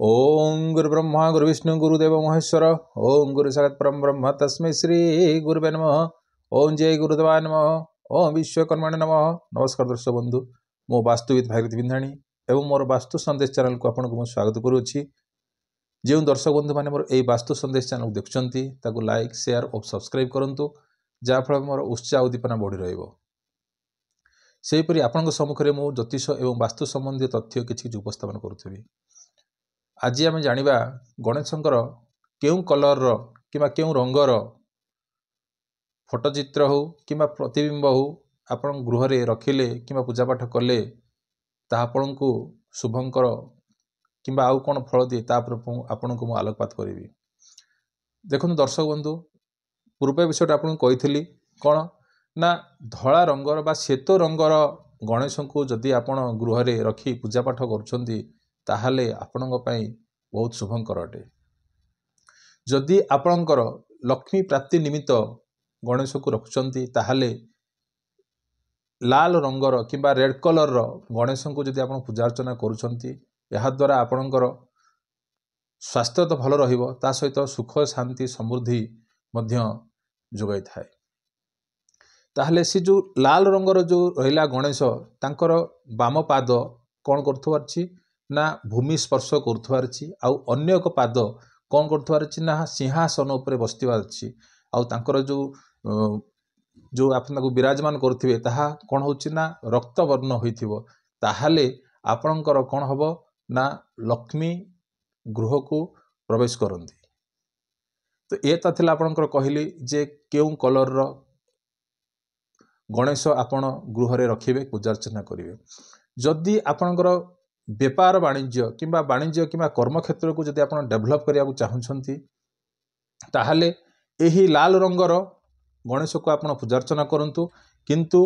ओम गुरु ब्रह्मा गुरु विष्णु गुरुदेव महेश्वर। ओम गुरु साक्षात् परम ब्रह्म तस्मै श्री गुरुवे नमः। ओम जय गुरुदेवाय नमः। ओम विश्वकर्माणे नमः। नमस्कार दर्शक बंधु, मो वास्तुविद भागीरथी बिंधाणी एवं मोर वास्तु संदेश चैनल को आपको स्वागत करुच्ची। जो दर्शक बंधु मैंने मोर यही वास्तु संदेश चैनल देखुं लाइक शेयर और सब्सक्राइब करूँ, जहाँफल मोर उत्साह उद्दीपना बढ़ी रहीपरी आपण सम्मुखें मु ज्योतिष एवं वास्तु संबंधी तथ्य किसी उपस्थापन करुवी। आज आम जानिबा गणेशंकर केउं कलर कि केउं रंगर फोटोचित्र हो कि प्रतिबिंब हो आपण गृह रे रखिले कि पूजापाठ कले ता आपण को शुभंकर कि आउ कौन फल दिए आपण को आलोकपात करी। देखो दर्शक बंधु, पूर्व विषय आपको कही कौन ना धला रंगर बा श्वेत रंगर गणेश को जदि आपण गृह रे रखी पूजापाठ करुछंती ताहले आपणଙ୍କ ପାଇଁ बहुत शुभंकर अटे। जदि आपणଙ୍କର लक्ष्मी प्राप्ति निमित्त गणेश को रखुछंती ताहले लाल रंगर किंबा रेड कलर रो गणेश को जदि आपण पूजा अर्चना करुछंती या द्वारा आपणଙ୍କର स्वास्थ्य तो भल रहिबो, ता सहित सुख शांति समृद्धि मध्य जोगाई थाए। ताहले से जो लाल रंगर जो रहिला गणेश तांकर बाम पाद कौन करथुवारछि ना भूमि स्पर्श करुथुवारछि, आउ अन्य एक पाद कौन करुथुवारछि ना सिंहासन उपरे बसतिवार अछि। आउ तांकर जो जो आपन को विराजमान करथिबे ताहा कौन होछि ना रक्त वर्ण होइथिबो। ताहाले आपणकर कौन हबो ना लक्ष्मी गृह को प्रवेश करंती। तो एता थिला आपणकर कहली जे केउं कलर रो गणेश आपण गृह रे रखिबे पूजा अर्चना करिवे। जदि आपणकर व्यापार वाणिज्य किंबा कर्म क्षेत्र को जदि आपण डेभलप करिया को चाहुछंती ताहाले एही लाल रंगर गणेश को आपण पूजा अर्चना करंतु। किंतु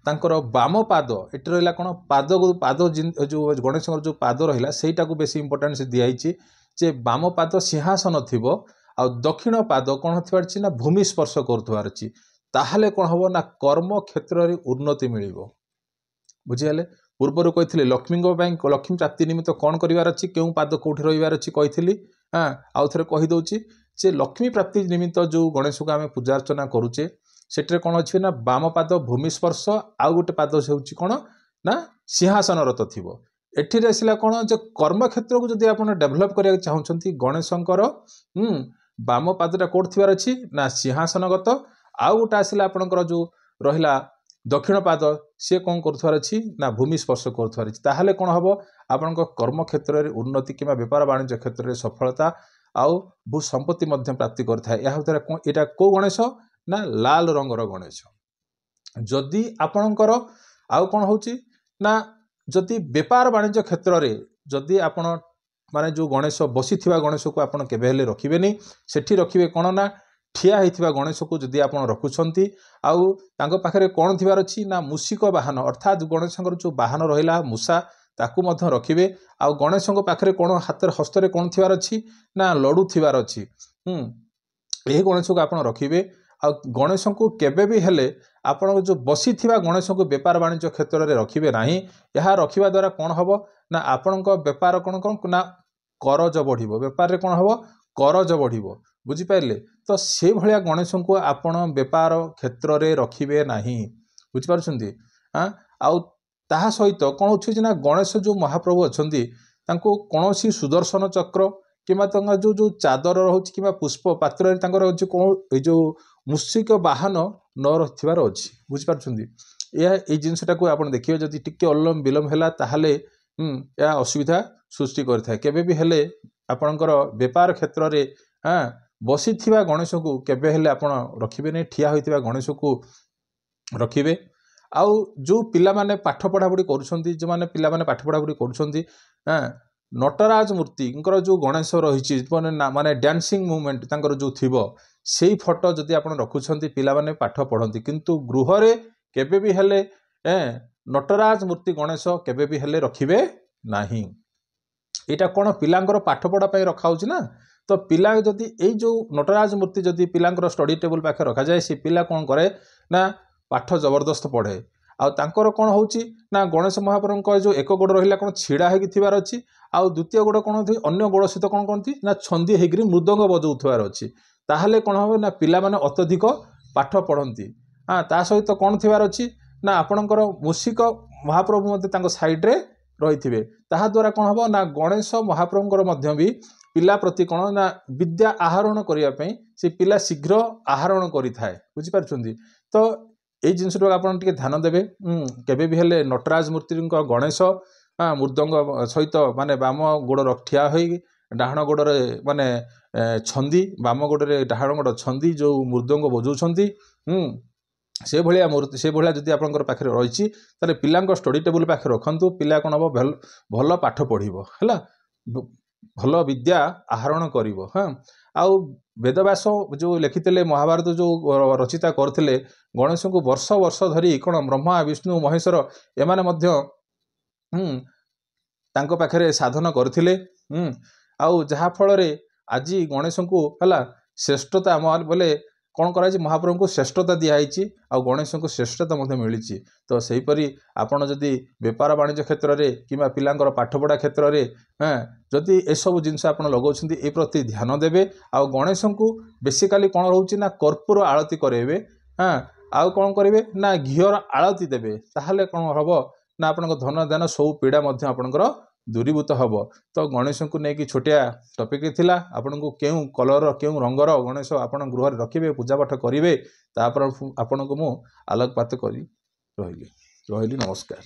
तांकर बाम पाद एट रहिला कोन पाद जो गणेश जो पाद रहिला सेटा को बेसी इंपोर्टेंस दियाइछि जे बाम पाद सिंहासन थिबो आ दक्षिण पाद कोन थिबारछि ना भूमि स्पर्श करथुवारछि। ताहाले कोन हबो ना कर्म क्षेत्र रे उन्नति मिलिबो। बुझियाले पूर्वर कही लक्ष्मी लक्ष्मी प्राप्ति निमित्त कौन करार अच्छी केउं पाद कौटी रहीबार अच्छी कही। हाँ आउ थे कहीदे जे लक्ष्मी प्राप्ति निमित्त जो गणेश को आम पूजा अर्चना करुचे सेठे कौन अच्छी ना बाम पाद भूमि स्पर्श आउ गोटे पाद से कौन ना सिंहासन रत थी। एठी आसला कौन जो कर्म क्षेत्र को जब आप डेभलप करने चाहते गणेशंकर बाम पादटा कौट थी अच्छी ना सिंहासनगत, आउ गोटे आसला आपंकर जो रहा दक्षिण पाद सी कौन कर ना भूमि स्पर्श कर कौन हम आपण कर्म क्षेत्र में उन्नति कि व्यापार वाणिज्य क्षेत्र में सफलता आउ भू संपत्ति प्राप्ति करता है। यहाँ कौ गणेश ना लाल रंगर गणेश। जदि आपणकर आउ कौन हो ना जदि व्यापार वाणिज्य क्षेत्र में जदि आपण माने जो गणेश बसी गणेश को आप रखिबे नहीं, सेठी रखिबे कौन ना ठिया होइथिबा गणेश को जदि आप रखुछंती आउ तांको पाखरे कौन थिबार अछि ना मूषिक वाहन अर्थात गणेशंकर जो वाहन रहिला मूषा ताकू मध्य रखिबे। आउ गणेशंको पाखरे कौन हाथ हस्तरे कौन थिबार अछि ना लडू थिबार अछि। एही गणेश को आप रखिबे। आ गणेश को केबे भी हेले आपण जो बसी थिबा गणेश को व्यापार वाणिज्य क्षेत्र में रखिबे नाही। यह रखिबा द्वारा कौन हबो ना आपणको व्यापार कौन कौन ना करज बढ़िबो, व्यापार रे कौन हबो करज बढ़िबो। बुझिपारे तो से भलिया गणेश को आपण व्यापार क्षेत्र में रखिबे नाही। बुझिपारुछंती। हाँ आउ ताहा सहित कौन होछि ना गणेश जो महाप्रभु अछंती तांको कोनोसी सुदर्शन चक्र किंबा तांका जो जो चादर रहुछि किंबा पुष्प पात्र रे तांकर जो कोन जो मूषिक वाहन न रथिबार अछि। बुझिपारुछंती। ए जिनसटा को आपण देखियो जदि टिके अल्लम विलम हैला ताहाले या असुविधा सृष्टि करथाय। केबे भी हेले आपणकर व्यापार क्षेत्र रे बसी थिबा गणेश को केबे हेले आपण रखिबे नहीं, ठिया होइथिबा गणेश को रखिबे। आउ जो पिला माने पाठ पढ़ापढ़ी करुछंती जो माने पिला माने पाठ पढ़ापढ़ी करुछंती नटराज मूर्ति जो गणेश रही माने डांसिंग मूवमेंट तांकर जो थिबो सेही फोटो जदि आपण रखुछंती पिला माने पाठ पढ़ंती, किंतु गृह रे केबे भी हेले नटराज मूर्ति गणेश केबे भी हेले रखिबे नाही। एटा कोन पिलांकर पाठ पढ़ा पई रखा होछि ना। तो पिला जदि ए जो नटराज मूर्ति जदि पिलांकर स्टडी टेबल पाखे रखा जाए से पिला कौन करे ना पाठ जबरदस्त पढ़े। आउ तांकर कौन होची ना गणेश महाप्रभु जो एक गोड़ रहिला कौन छिड़ा होगी थिबार अच्छी आउ द्वितीय गोड़ कौन होती अन्य गोड़ सहित कौन कहती ना छंदी होगी मृदंग बजाउथार अच्छी ताहले कौन हम ना पिला माने अत्यधिक पाठ पढ़ती हाँ ता सहित कौन थिबार अच्छी ना आपणकर मूषिक महाप्रभु मध्य तांको साइड रे रही ताहा द्वारा कौन हम ना गणेश महाप्रभुंकर मध्य भी पिला प्रति कौन ना विद्या आहरण करने से पिला शीघ्र आहरण करें बुझीपार तो ये जिनटा आप ध्यान देवे केबे भी हेले नटराज मूर्ति गणेश मृदंग सहित माने बाम गोड़ ठिया हो डाहाण गोड़े माने छंदी बाम गोड़े डाहाण गोड़ छंदी जो मृदंग बजाउछंती से भाया मूर्ति से भाया जदि आपंकर पाखे रही ताले पिला स्टडी टेबुल पाखे रखु पिला कौन हम भल पाठ पढ़ो है भल विद्या आहरण कर हाँ आउ वेदव्यास जो लिखिते महाभारत जो रचिता करते गणेश को वर्ष वर्ष धरी कौन ब्रह्मा विष्णु महेश्वर एमाने मध्य तांको पाखरे साधन करथिले आउ जहा फल आज गणेश को है श्रेष्ठता बोले कौन करा महाप्रभु को श्रेष्ठता दिखाई आ गणेश को श्रेष्ठता मिली तो सहीपरी आपड़ जदि बेपार वाणिज्य क्षेत्र में कि पिलांकर पाठपढ़ा क्षेत्र में जदि एसबू जिनस आप लगाउछंती ए प्रति ध्यान देवे आ गणेश को बेसिकाली कौन रोचे ना कर्पूर आलती करेंगे हाँ आउ कौन करेंगे ना घीर आलती देवे ताहले कौन हम ना आपण धन ध्यान सब पीड़ा आपणकर दूरीभूत हम तो गणेश को लेकिन छोटिया टपिक थिला आपन को क्यों कलर क्यों रंगर गणेश आपण गृह रखिए पूजा पाठ करेंगे तापर आपण को मु आलोकपात करी रही नमस्कार।